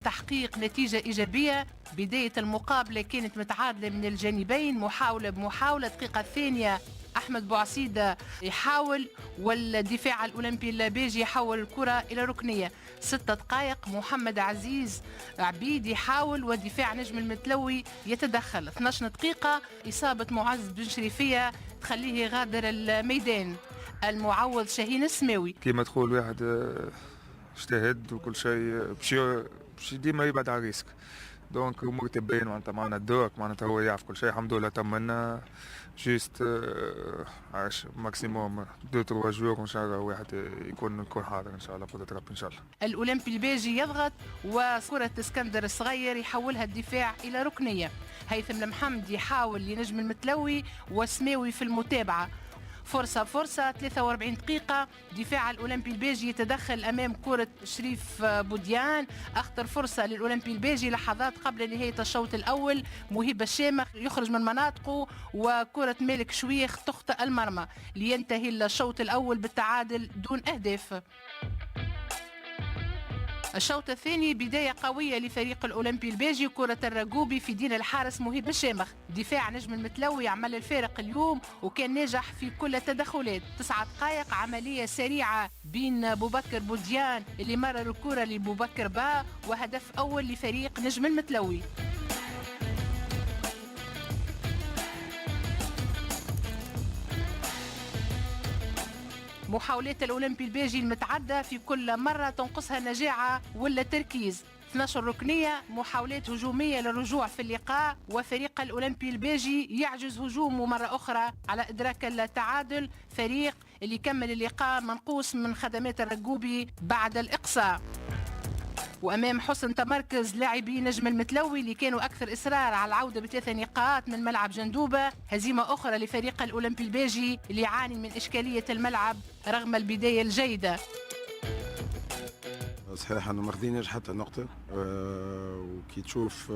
تحقيق نتيجة إيجابية. بداية المقابلة كانت متعادلة من الجانبين، محاولة بمحاولة. الدقيقة الثانية أحمد بوعسيدة يحاول، والدفاع الأولمبي اللابيجي يحول الكرة إلى ركنية. 6 دقائق محمد عزيز عبيد يحاول، ودفاع نجم المتلوي يتدخل. 12 دقيقة إصابة معز بن شريفية تخليه يغادر الميدان. المعوض شاهين السماوي. كيما تقول واحد اجتهد وكل شيء باش ديما يبعد على الريسك. دونك امور تبين معناتها معنا الدور، معناتها هو يعرف كل شيء الحمد لله. تمنا جيست عاش ماكسيموم 2-3 جوور وان شاء الله واحد يكون حاضر ان شاء الله بقدرة ربي ان شاء الله. الاولمبي الباجي يضغط، وكرة اسكندر الصغير يحولها الدفاع الى ركنية. هيثم المحمد يحاول لنجم المتلوي، وسماوي في المتابعة. فرصة 43 دقيقة. دفاع الأولمبي الباجي يتدخل أمام كرة شريف بوديان. أخطر فرصة للأولمبي الباجي لحظات قبل نهاية الشوط الأول. مهيب الشامخ يخرج من مناطقه، وكرة مالك شويخ تخطئ المرمى لينتهي الشوط الأول بالتعادل دون أهداف. الشوط الثاني بداية قوية لفريق الأولمبي الباجي. كرة الرقوبي في دين الحارس مهيب الشامخ. دفاع نجم المتلوي عمل الفارق اليوم، وكان ناجح في كل التدخلات. 9 دقائق عملية سريعة بين بوبكر بوديان اللي مرر الكرة لبوبكر با، وهدف أول لفريق نجم المتلوي. محاولات الأولمبي الباجي المتعدة في كل مرة تنقصها النجاعة ولا التركيز. 12 ركنية، محاولات هجومية للرجوع في اللقاء، وفريق الأولمبي الباجي يعجز هجومه مرة أخرى على إدراك التعادل. فريق اللي كمل اللقاء منقوص من خدمات الرقوبي بعد الإقصاء. وأمام حسن تمركز لاعبي نجم المتلوي اللي كانوا أكثر إصرار على العودة ب3 نقاط من ملعب جندوبة. هزيمة أخرى لفريق الأولمبي الباجي اللي يعاني من إشكالية الملعب رغم البداية الجيدة. صحيح أنه ما خذيناش حتى نقطة، وكي تشوف